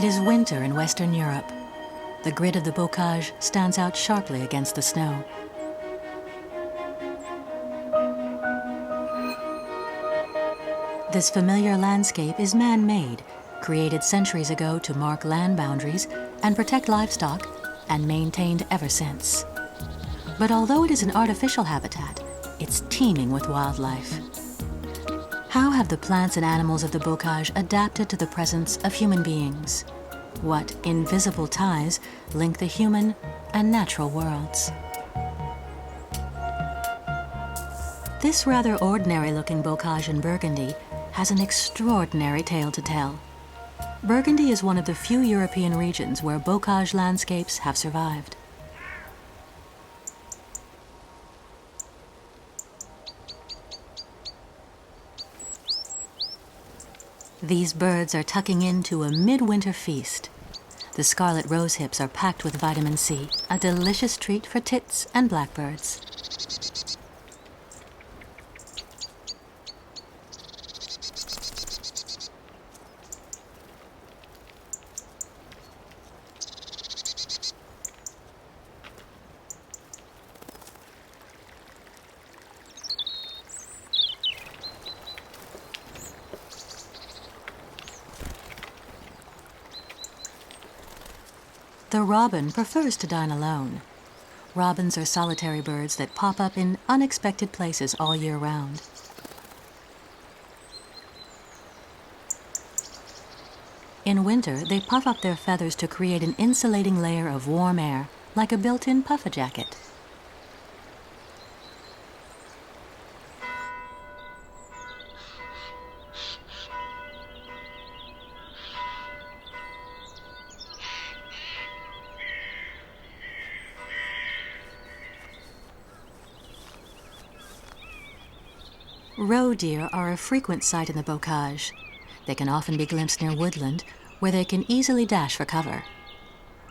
It is winter in Western Europe. The grid of the Bocage stands out sharply against the snow. This familiar landscape is man-made, created centuries ago to mark land boundaries and protect livestock, and maintained ever since. But although it is an artificial habitat, it's teeming with wildlife. How have the plants and animals of the Bocage adapted to the presence of human beings? What invisible ties link the human and natural worlds? This rather ordinary-looking Bocage in Burgundy has an extraordinary tale to tell. Burgundy is one of the few European regions where Bocage landscapes have survived. These birds are tucking into a midwinter feast. The scarlet rosehips are packed with vitamin C, a delicious treat for tits and blackbirds. The robin prefers to dine alone. Robins are solitary birds that pop up in unexpected places all year round. In winter, they puff up their feathers to create an insulating layer of warm air, like a built-in puffer jacket. Roe deer are a frequent sight in the Bocage. They can often be glimpsed near woodland, where they can easily dash for cover.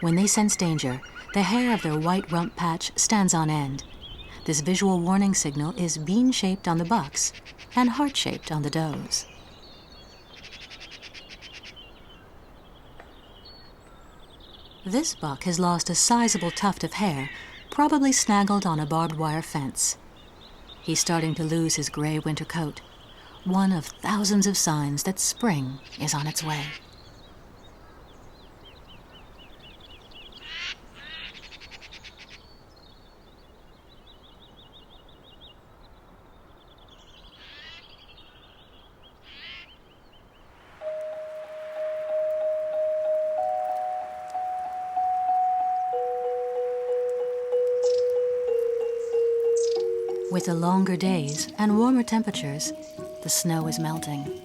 When they sense danger, the hair of their white rump patch stands on end. This visual warning signal is bean-shaped on the bucks and heart-shaped on the does. This buck has lost a sizable tuft of hair, probably snaggled on a barbed wire fence. He's starting to lose his gray winter coat, one of thousands of signs that spring is on its way. With the longer days and warmer temperatures, the snow is melting.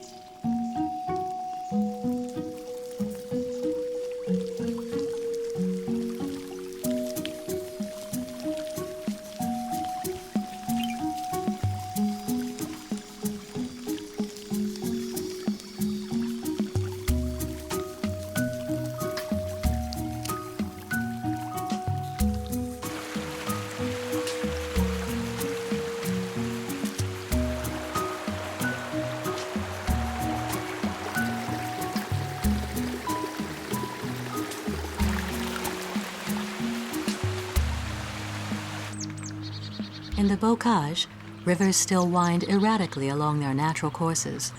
In the Bocage, rivers still wind erratically along their natural courses,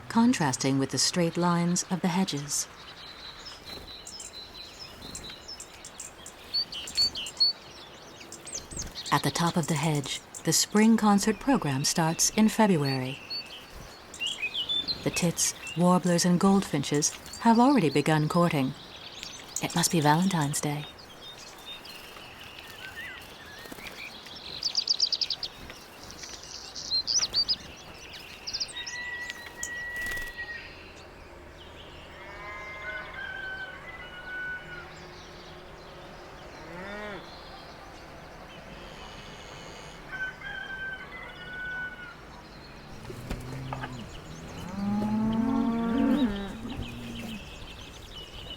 contrasting with the straight lines of the hedges. At the top of the hedge, the spring concert program starts in February. The tits, warblers, and goldfinches have already begun courting. It must be Valentine's Day.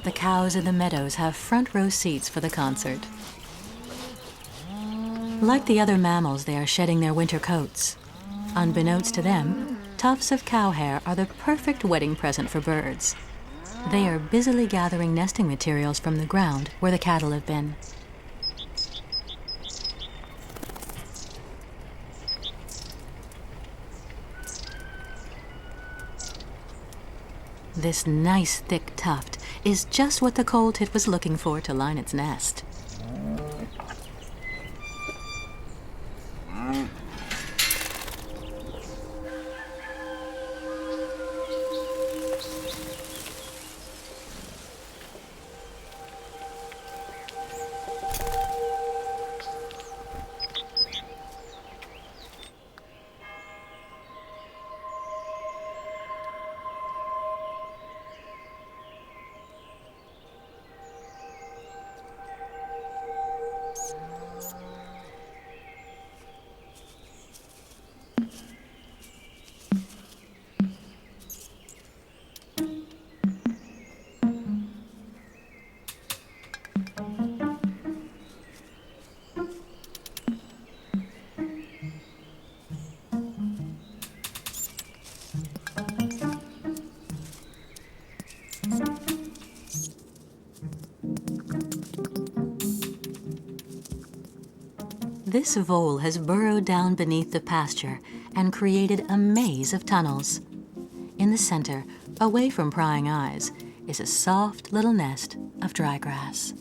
The cows in the meadows have front row seats for the concert. Like the other mammals, they are shedding their winter coats. Unbeknownst to them, tufts of cow hair are the perfect wedding present for birds. They are busily gathering nesting materials from the ground where the cattle have been. This nice thick tuft is just what the coal tit was looking for to line its nest. This vole has burrowed down beneath the pasture and created a maze of tunnels. In the center, away from prying eyes, is a soft little nest of dry grass.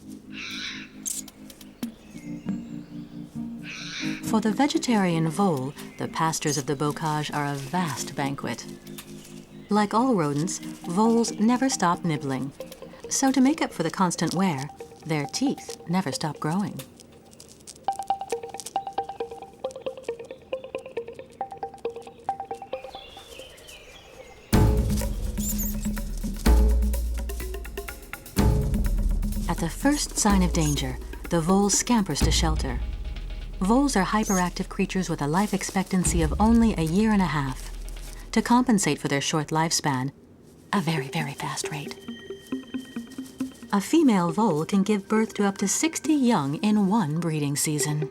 For the vegetarian vole, the pastures of the Bocage are a vast banquet. Like all rodents, voles never stop nibbling. So to make up for the constant wear, their teeth never stop growing. At the first sign of danger, the vole scampers to shelter. Voles are hyperactive creatures with a life expectancy of only a year and a half. To compensate for their short lifespan, a very, very fast rate. A female vole can give birth to up to 60 young in one breeding season.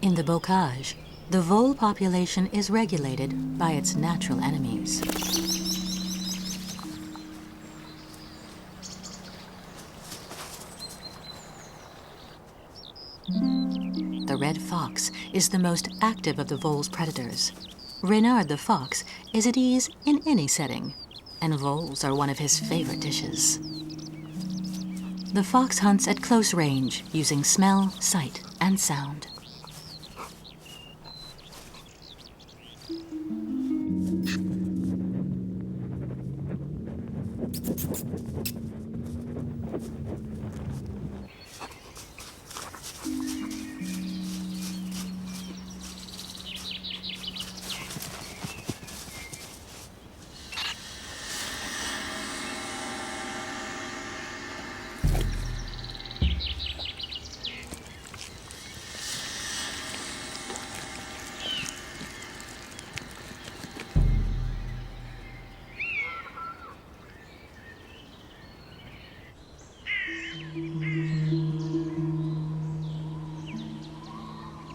In the Bocage, the vole population is regulated by its natural enemies. The red fox is the most active of the vole's predators. Reynard the fox is at ease in any setting, and voles are one of his favorite dishes. The fox hunts at close range using smell, sight, and sound.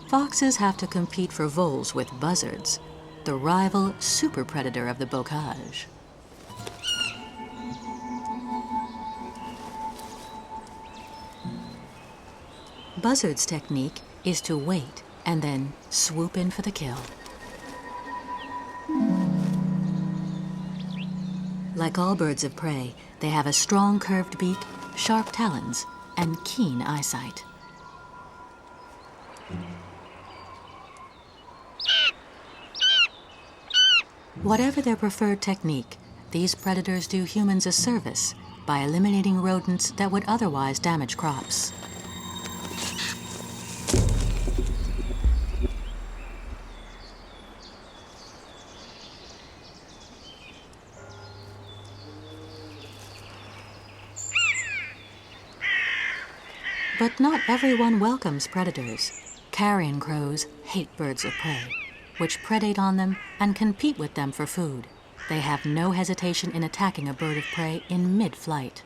Foxes have to compete for voles with buzzards, the rival super predator of the Bocage. Buzzards' technique is to wait and then swoop in for the kill. Like all birds of prey, they have a strong curved beak, sharp talons, and keen eyesight. Whatever their preferred technique, these predators do humans a service by eliminating rodents that would otherwise damage crops. But not everyone welcomes predators. Carrion crows hate birds of prey, which predate on them and compete with them for food. They have no hesitation in attacking a bird of prey in mid-flight.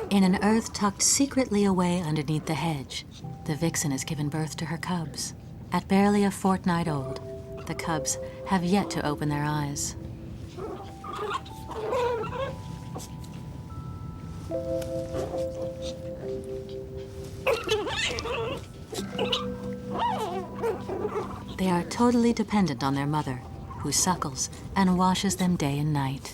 In an earth tucked secretly away underneath the hedge, the vixen has given birth to her cubs. At barely a fortnight old, the cubs have yet to open their eyes. They are totally dependent on their mother, who suckles and washes them day and night.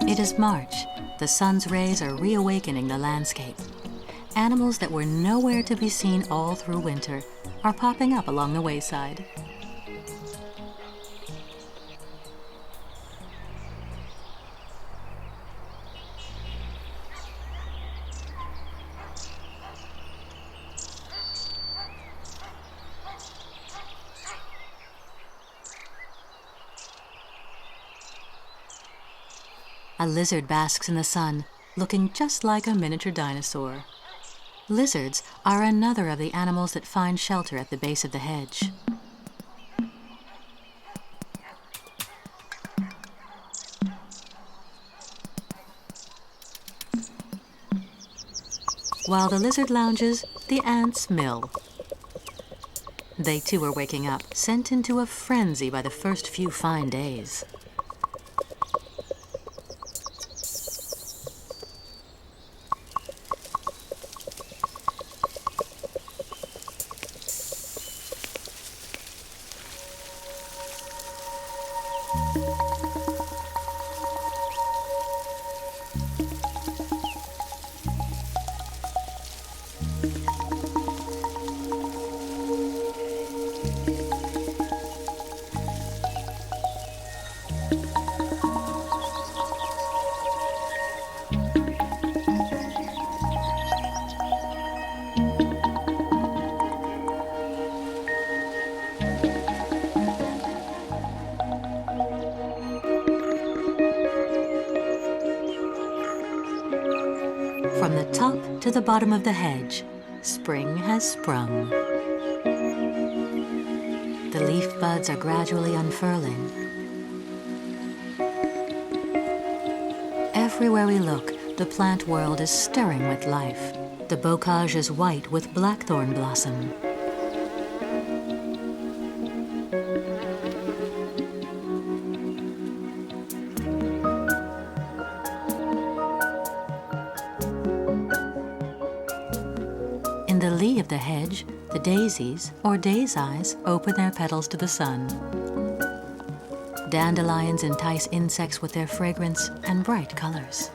It is March. The sun's rays are reawakening the landscape. Animals that were nowhere to be seen all through winter are popping up along the wayside. A lizard basks in the sun, looking just like a miniature dinosaur. Lizards are another of the animals that find shelter at the base of the hedge. While the lizard lounges, the ants mill. They too are waking up, sent into a frenzy by the first few fine days. From the top to the bottom of the hedge, spring has sprung. The leaf buds are gradually unfurling. Everywhere we look, the plant world is stirring with life. The bocage is white with blackthorn blossom. In the lee of the hedge, the daisies, or days' eyes, open their petals to the sun. Dandelions entice insects with their fragrance and bright colors.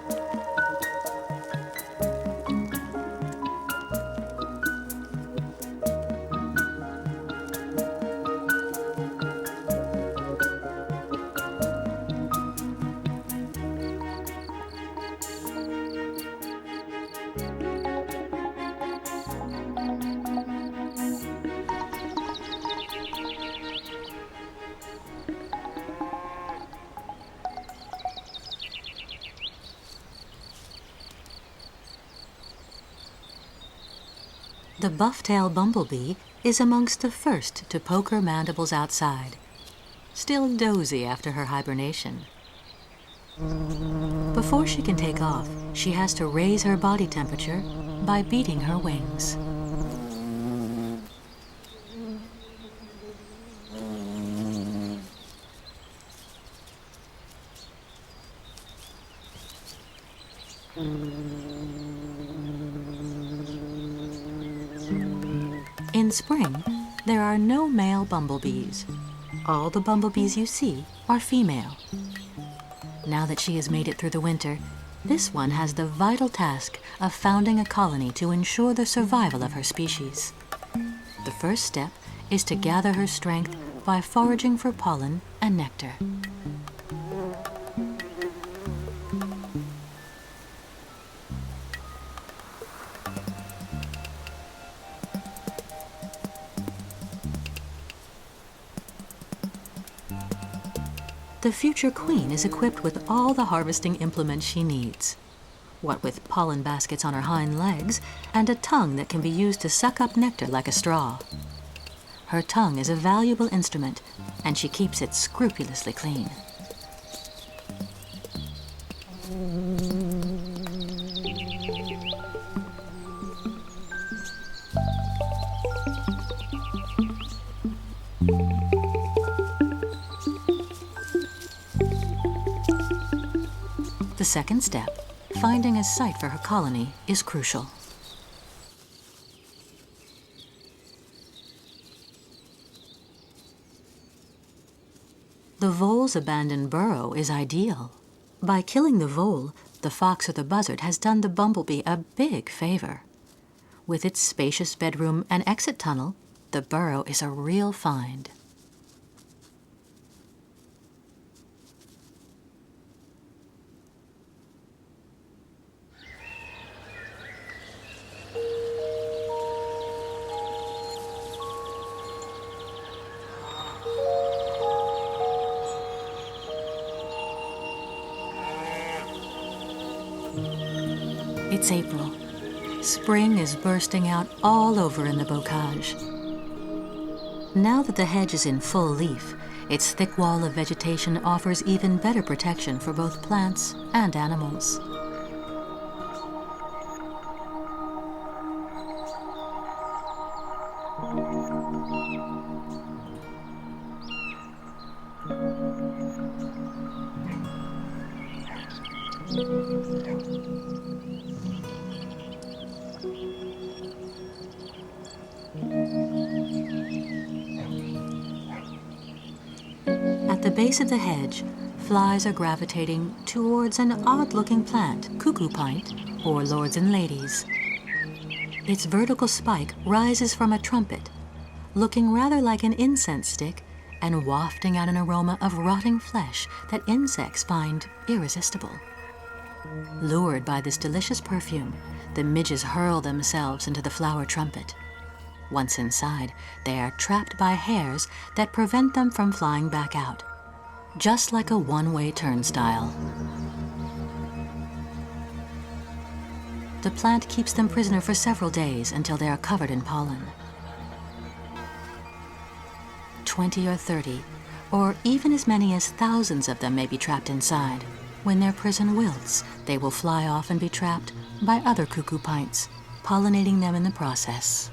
The buff-tailed bumblebee is amongst the first to poke her mandibles outside, still dozy after her hibernation. Before she can take off, she has to raise her body temperature by beating her wings. In spring, there are no male bumblebees. All the bumblebees you see are female. Now that she has made it through the winter, this one has the vital task of founding a colony to ensure the survival of her species. The first step is to gather her strength by foraging for pollen and nectar. The future queen is equipped with all the harvesting implements she needs. What with pollen baskets on her hind legs and a tongue that can be used to suck up nectar like a straw. Her tongue is a valuable instrument, and she keeps it scrupulously clean. The second step, finding a site for her colony, is crucial. The vole's abandoned burrow is ideal. By killing the vole, the fox or the buzzard has done the bumblebee a big favor. With its spacious bedroom and exit tunnel, the burrow is a real find. It's April. Spring is bursting out all over in the Bocage. Now that the hedge is in full leaf, its thick wall of vegetation offers even better protection for both plants and animals. At the base of the hedge, flies are gravitating towards an odd-looking plant, cuckoo pint, or lords and ladies. Its vertical spike rises from a trumpet, looking rather like an incense stick and wafting out an aroma of rotting flesh that insects find irresistible. Lured by this delicious perfume, the midges hurl themselves into the flower trumpet. Once inside, they are trapped by hairs that prevent them from flying back out, just like a one-way turnstile. The plant keeps them prisoner for several days until they are covered in pollen. 20 or 30, or even as many as thousands of them may be trapped inside. When their prison wilts, they will fly off and be trapped by other cuckoo pints, pollinating them in the process.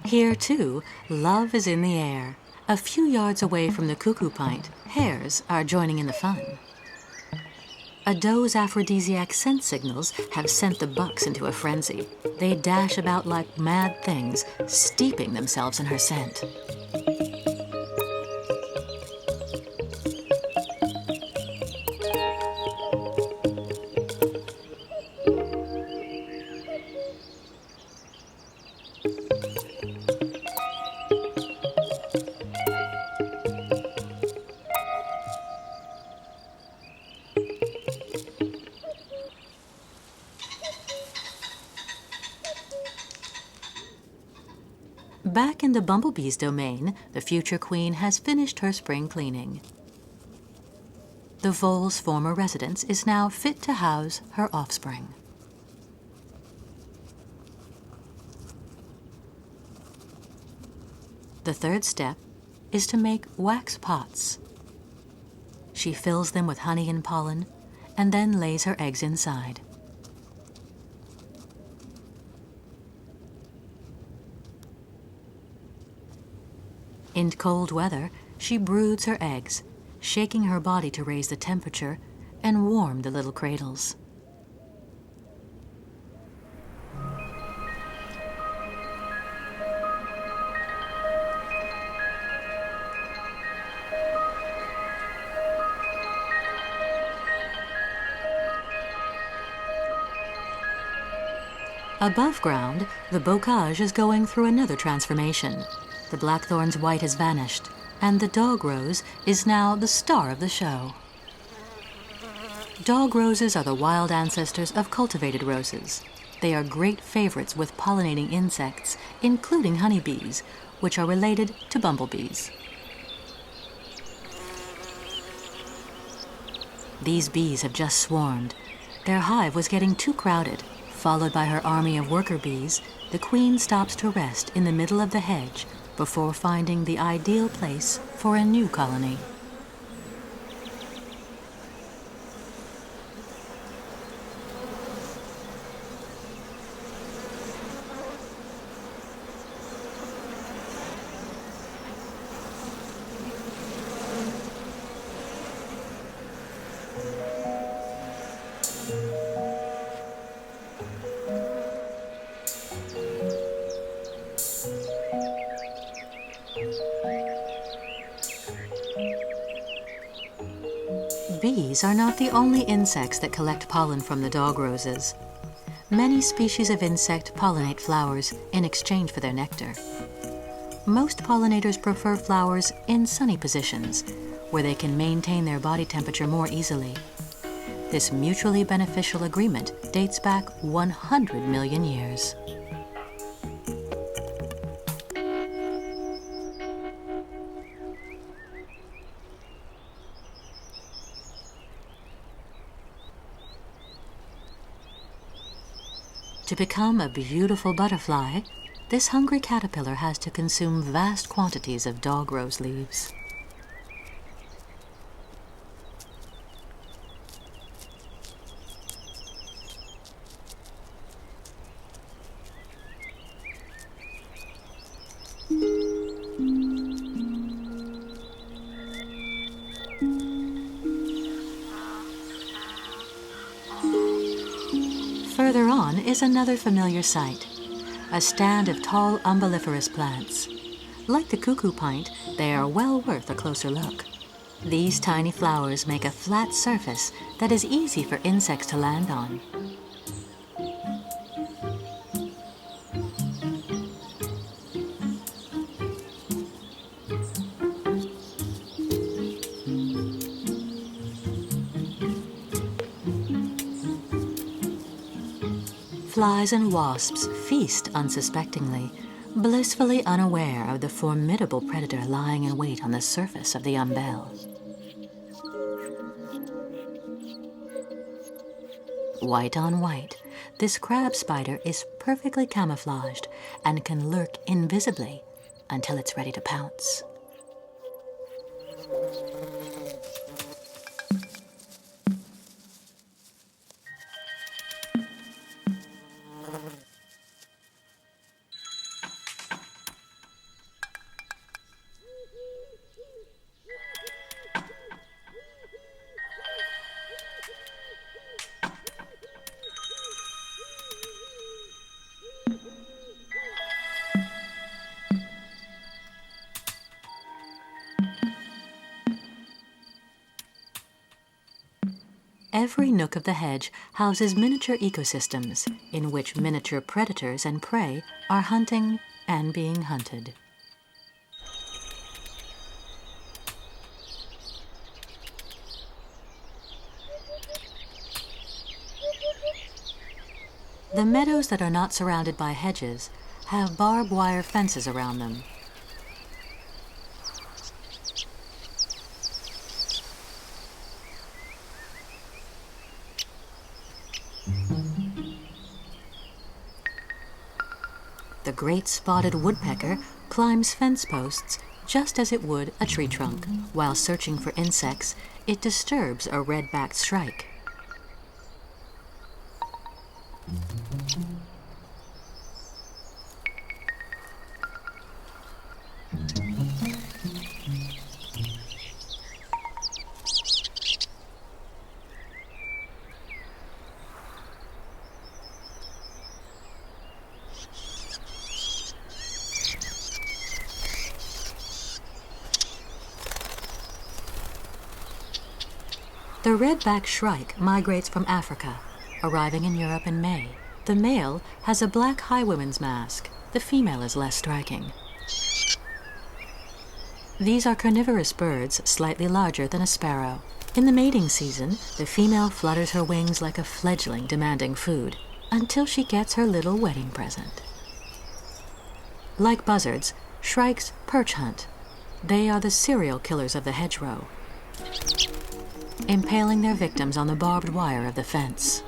Here, too, love is in the air. A few yards away from the cuckoo pint, hares are joining in the fun. A doe's aphrodisiac scent signals have sent the bucks into a frenzy. They dash about like mad things, steeping themselves in her scent. Back in the bumblebee's domain, the future queen has finished her spring cleaning. The vole's former residence is now fit to house her offspring. The third step is to make wax pots. She fills them with honey and pollen, and then lays her eggs inside. In cold weather, she broods her eggs, shaking her body to raise the temperature and warm the little cradles. Above ground, the Bocage is going through another transformation. The blackthorn's white has vanished, and the dog rose is now the star of the show. Dog roses are the wild ancestors of cultivated roses. They are great favorites with pollinating insects, including honeybees, which are related to bumblebees. These bees have just swarmed. Their hive was getting too crowded. Followed by her army of worker bees, the queen stops to rest in the middle of the hedge before finding the ideal place for a new colony. Bees are not the only insects that collect pollen from the dog roses. Many species of insect pollinate flowers in exchange for their nectar. Most pollinators prefer flowers in sunny positions, where they can maintain their body temperature more easily. This mutually beneficial agreement dates back 100 million years. To become a beautiful butterfly, this hungry caterpillar has to consume vast quantities of dog rose leaves. Further on is another familiar sight, a stand of tall umbelliferous plants. Like the cuckoo pint, they are well worth a closer look. These tiny flowers make a flat surface that is easy for insects to land on. Flies and wasps feast unsuspectingly, blissfully unaware of the formidable predator lying in wait on the surface of the umbel. White on white, this crab spider is perfectly camouflaged and can lurk invisibly until it's ready to pounce. Every nook of the hedge houses miniature ecosystems in which miniature predators and prey are hunting and being hunted. The meadows that are not surrounded by hedges have barbed wire fences around them. The great spotted woodpecker climbs fence posts just as it would a tree trunk. While searching for insects, it disturbs a red-backed shrike. The red-backed shrike migrates from Africa, arriving in Europe in May. The male has a black highwayman's mask. The female is less striking. These are carnivorous birds, slightly larger than a sparrow. In the mating season, the female flutters her wings like a fledgling demanding food, until she gets her little wedding present. Like buzzards, shrikes perch hunt. They are the serial killers of the hedgerow, impaling their victims on the barbed wire of the fence.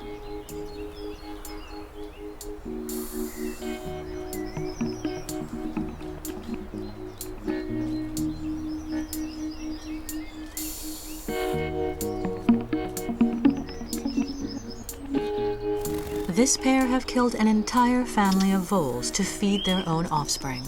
This pair have killed an entire family of voles to feed their own offspring.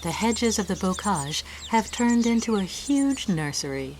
The hedges of the Bocage have turned into a huge nursery.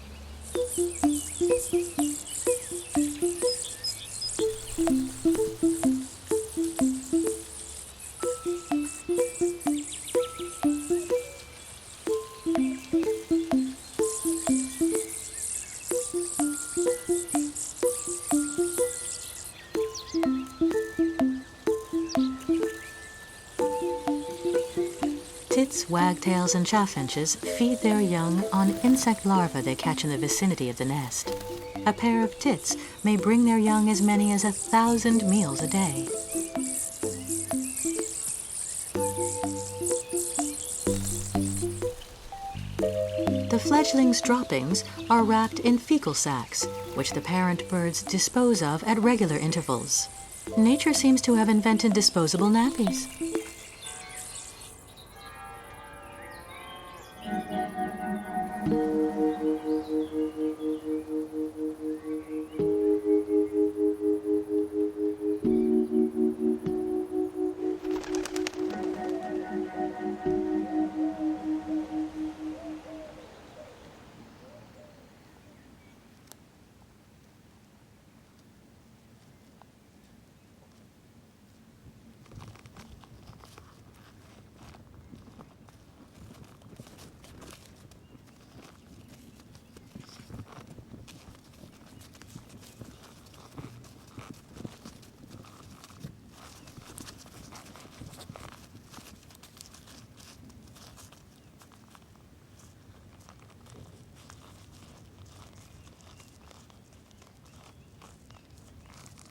Tits, wagtails, and chaffinches feed their young on insect larvae they catch in the vicinity of the nest. A pair of tits may bring their young as many as 1,000 meals a day. The fledglings' droppings are wrapped in fecal sacs, which the parent birds dispose of at regular intervals. Nature seems to have invented disposable nappies.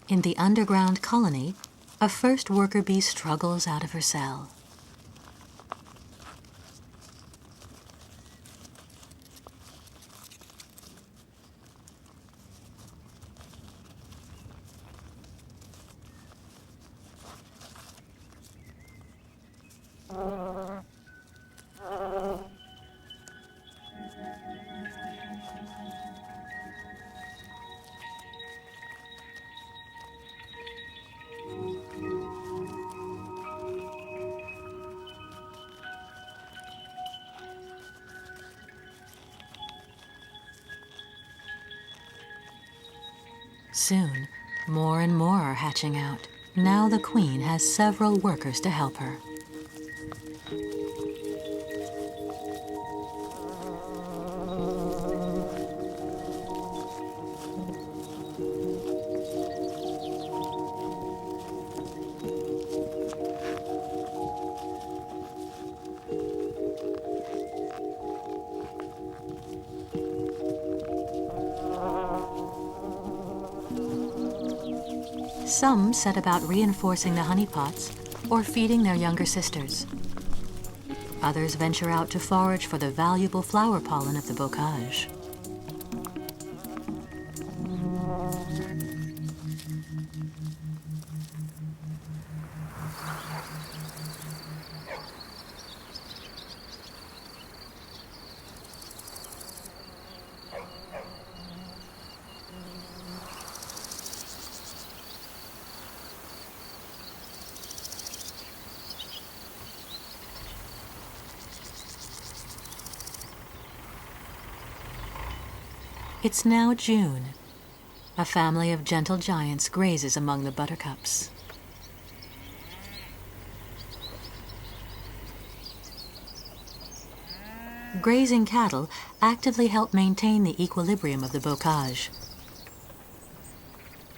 In the underground colony, a first worker bee struggles out of her cell. Soon, more and more are hatching out. Now the queen has several workers to help her. Some set about reinforcing the honeypots or feeding their younger sisters. Others venture out to forage for the valuable flower pollen of the bocage. It's now June. A family of gentle giants grazes among the buttercups. Grazing cattle actively help maintain the equilibrium of the bocage,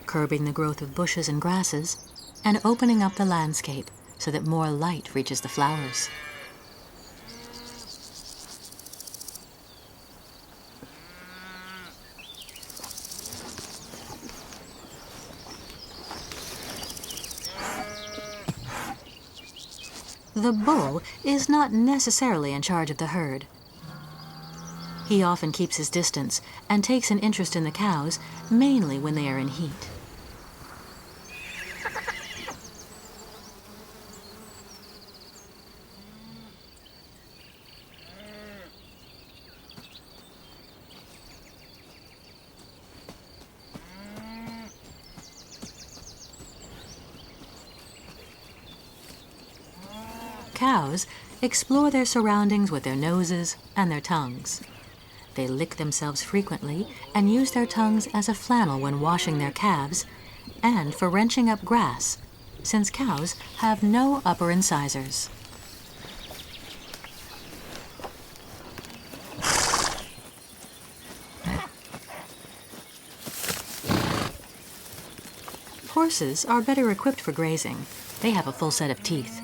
curbing the growth of bushes and grasses, and opening up the landscape so that more light reaches the flowers. The bull is not necessarily in charge of the herd. He often keeps his distance and takes an interest in the cows, mainly when they are in heat. Cows explore their surroundings with their noses and their tongues. They lick themselves frequently and use their tongues as a flannel when washing their calves and for wrenching up grass, since cows have no upper incisors. Horses are better equipped for grazing. They have a full set of teeth.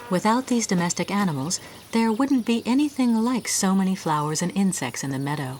Without these domestic animals, there wouldn't be anything like so many flowers and insects in the meadow.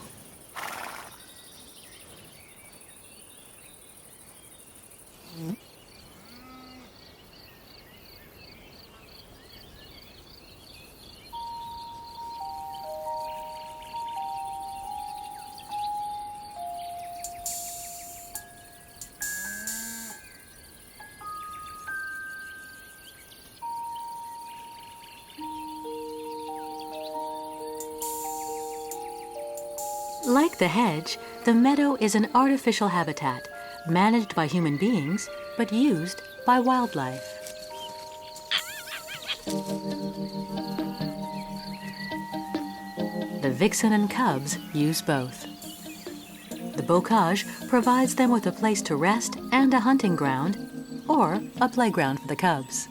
Like the hedge, the meadow is an artificial habitat, managed by human beings, but used by wildlife. The vixen and cubs use both. The bocage provides them with a place to rest and a hunting ground, or a playground for the cubs.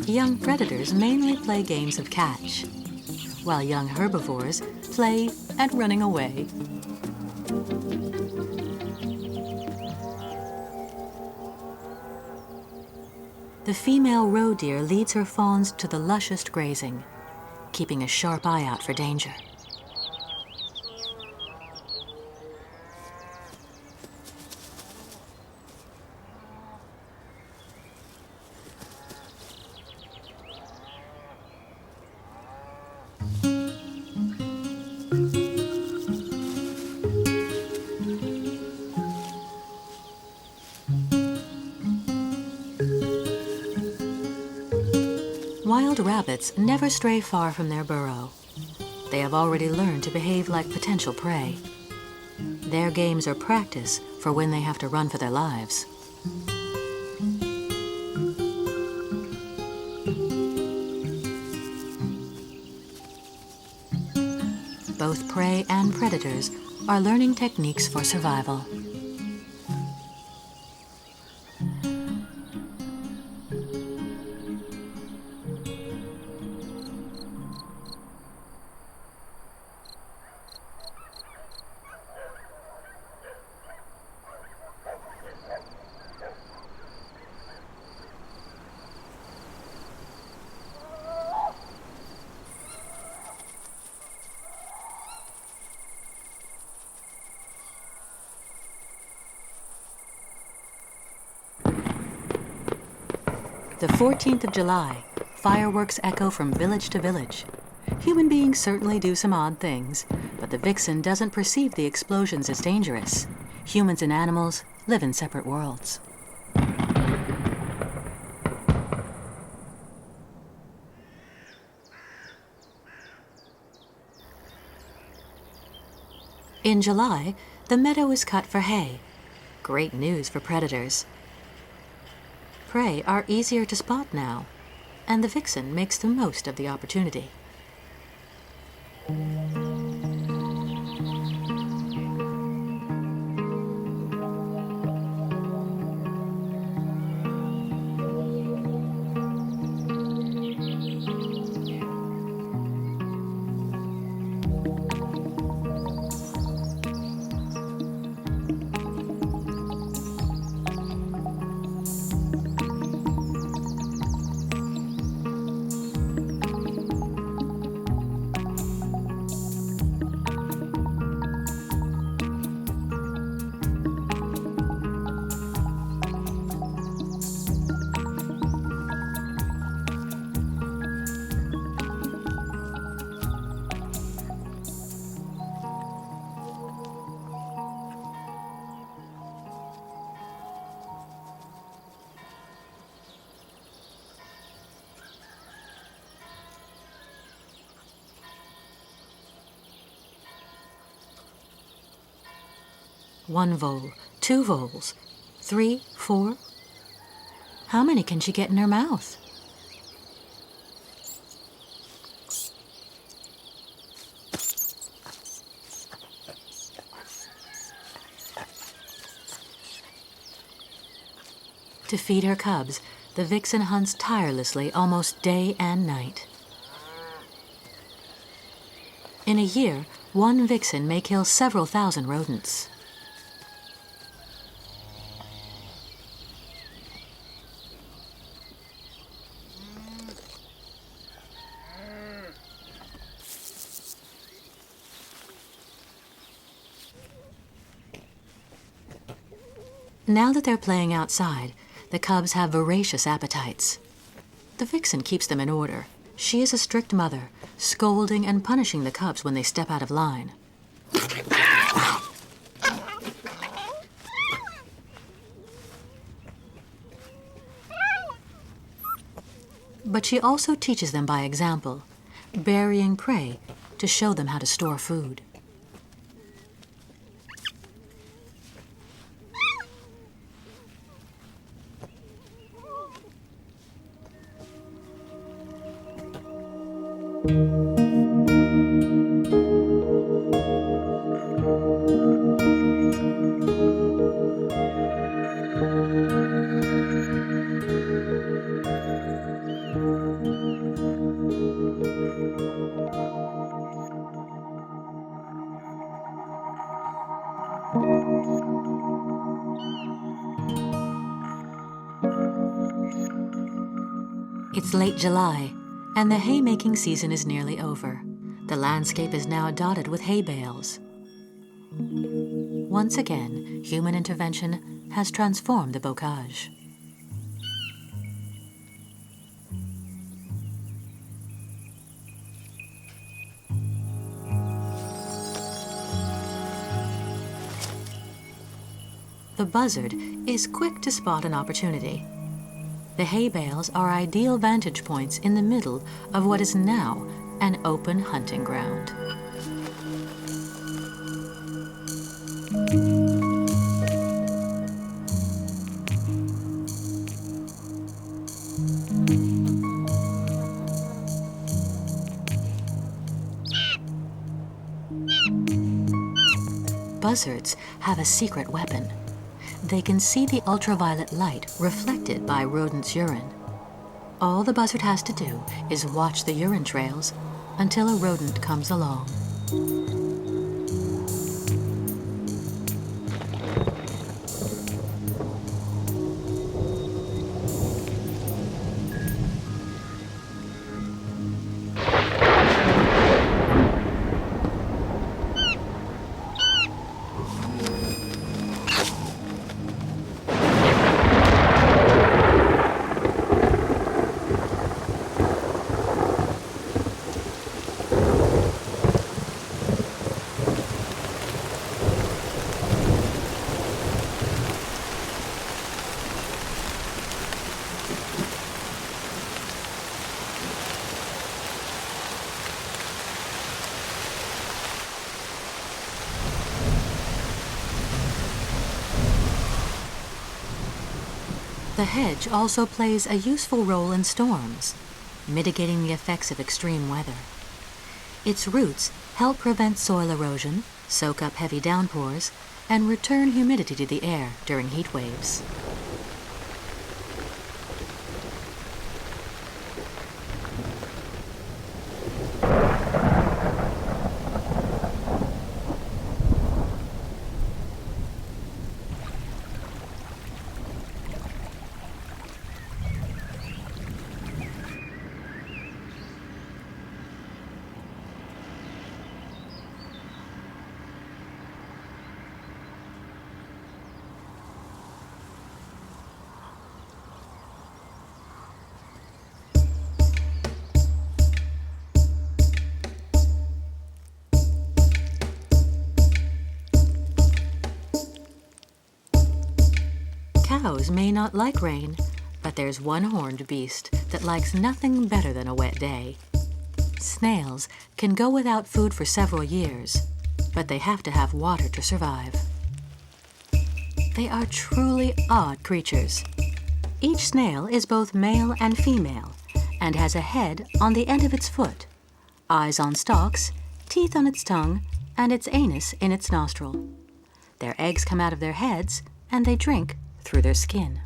Young predators mainly play games of catch, while young herbivores play at running away. The female roe deer leads her fawns to the lushest grazing, keeping a sharp eye out for danger. Wild rabbits never stray far from their burrow. They have already learned to behave like potential prey. Their games are practice for when they have to run for their lives. Both prey and predators are learning techniques for survival. The 14th of July, fireworks echo from village to village. Human beings certainly do some odd things, but the vixen doesn't perceive the explosions as dangerous. Humans and animals live in separate worlds. In July, the meadow is cut for hay. Great news for predators. Prey are easier to spot now, and the vixen makes the most of the opportunity. One vole, 2 voles, 3, 4. How many can she get in her mouth? To feed her cubs, the vixen hunts tirelessly almost day and night. In a year, one vixen may kill several thousand rodents. Now that they're playing outside, the cubs have voracious appetites. The vixen keeps them in order. She is a strict mother, scolding and punishing the cubs when they step out of line. But she also teaches them by example, burying prey to show them how to store food. It's late July, and the haymaking season is nearly over. The landscape is now dotted with hay bales. Once again, human intervention has transformed the bocage. The buzzard is quick to spot an opportunity. The hay bales are ideal vantage points in the middle of what is now an open hunting ground. Buzzards have a secret weapon. They can see the ultraviolet light reflected by rodents' urine. All the buzzard has to do is watch the urine trails until a rodent comes along. The hedge also plays a useful role in storms, mitigating the effects of extreme weather. Its roots help prevent soil erosion, soak up heavy downpours, and return humidity to the air during heat waves. Cows may not like rain, but there's one horned beast that likes nothing better than a wet day. Snails can go without food for several years, but they have to have water to survive. They are truly odd creatures. Each snail is both male and female and has a head on the end of its foot, eyes on stalks, teeth on its tongue, and its anus in its nostril. Their eggs come out of their heads and they drink through their skin.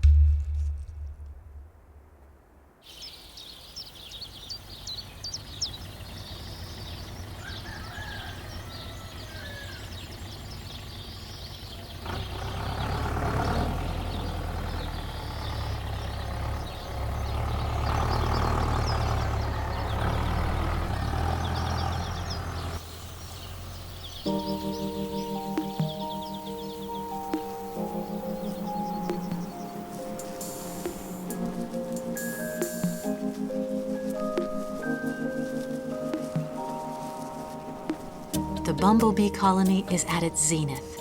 The bumblebee colony is at its zenith.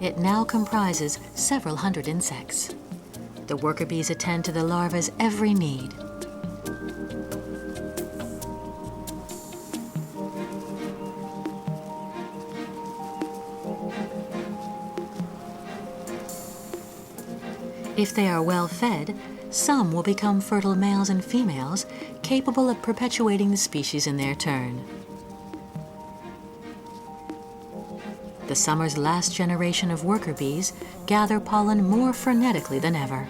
It now comprises several hundred insects. The worker bees attend to the larva's every need. If they are well fed, some will become fertile males and females capable of perpetuating the species in their turn. The summer's last generation of worker bees gather pollen more frenetically than ever.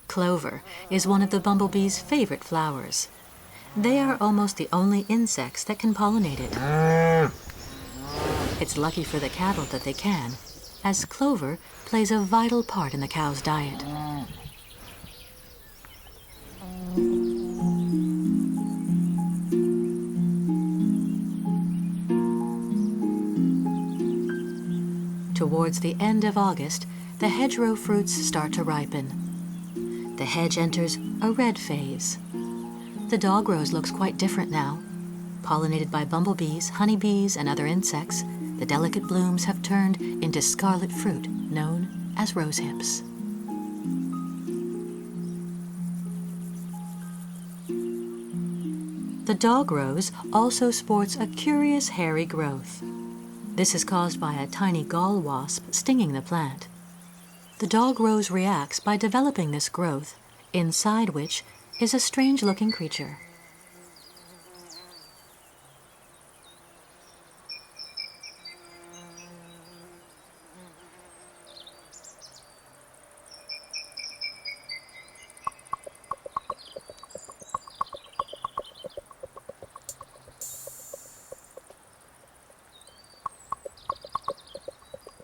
Clover is one of the bumblebee's favorite flowers. They are almost the only insects that can pollinate it. It's lucky for the cattle that they can, as clover plays a vital part in the cow's diet. Towards the end of August, the hedgerow fruits start to ripen. The hedge enters a red phase. The dog rose looks quite different now. Pollinated by bumblebees, honeybees, and other insects, the delicate blooms have turned into scarlet fruit known as rosehips. The dog rose also sports a curious hairy growth. This is caused by a tiny gall wasp stinging the plant. The dog rose reacts by developing this growth, inside which is a strange-looking creature.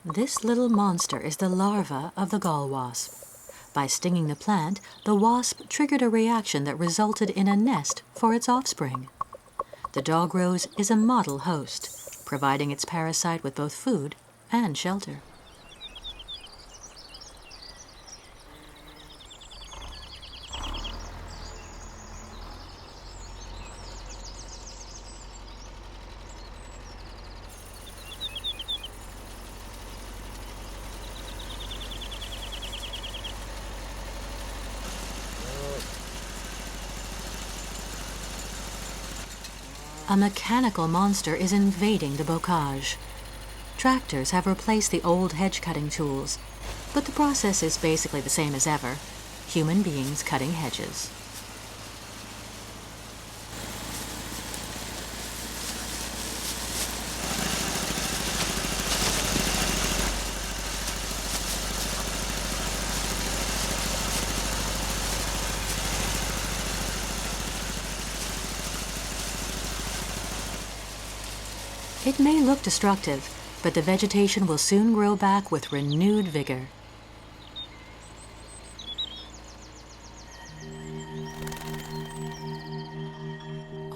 This little monster is the larva of the gall wasp. By stinging the plant, the wasp triggered a reaction that resulted in a nest for its offspring. The dog rose is a model host, providing its parasite with both food and shelter. A mechanical monster is invading the bocage. Tractors have replaced the old hedge cutting tools, but the process is basically the same as ever: human beings cutting hedges. It may look destructive, but the vegetation will soon grow back with renewed vigor.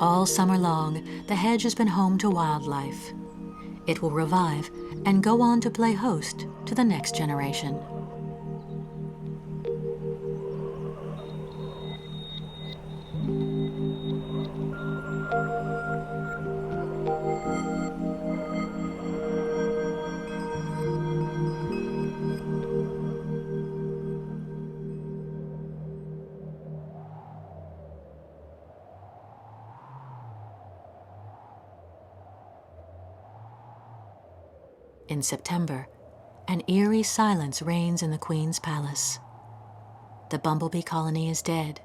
All summer long, the hedge has been home to wildlife. It will revive and go on to play host to the next generation. In September, an eerie silence reigns in the Queen's palace. The bumblebee colony is dead.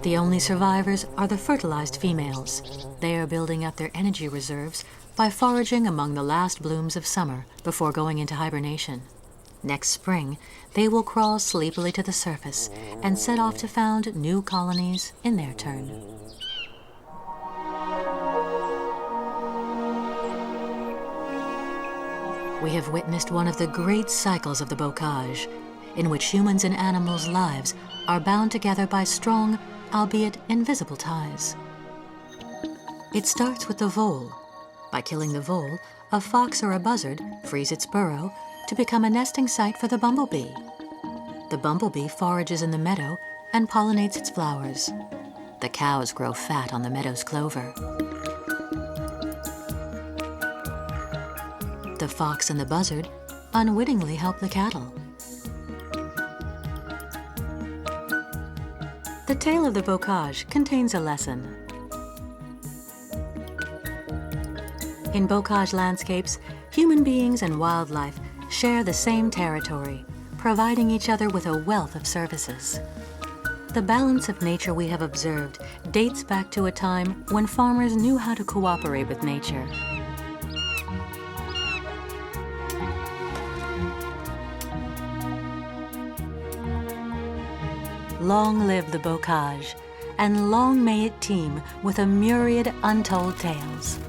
The only survivors are the fertilized females. They are building up their energy reserves by foraging among the last blooms of summer before going into hibernation. Next spring, they will crawl sleepily to the surface and set off to found new colonies in their turn. We have witnessed one of the great cycles of the bocage, in which humans and animals' lives are bound together by strong, albeit invisible ties. It starts with the vole. By killing the vole, a fox or a buzzard frees its burrow to become a nesting site for the bumblebee. The bumblebee forages in the meadow and pollinates its flowers. The cows grow fat on the meadow's clover. The fox and the buzzard unwittingly help the cattle. The tale of the bocage contains a lesson. In bocage landscapes, human beings and wildlife share the same territory, providing each other with a wealth of services. The balance of nature we have observed dates back to a time when farmers knew how to cooperate with nature. Long live the bocage, and long may it teem with a myriad untold tales.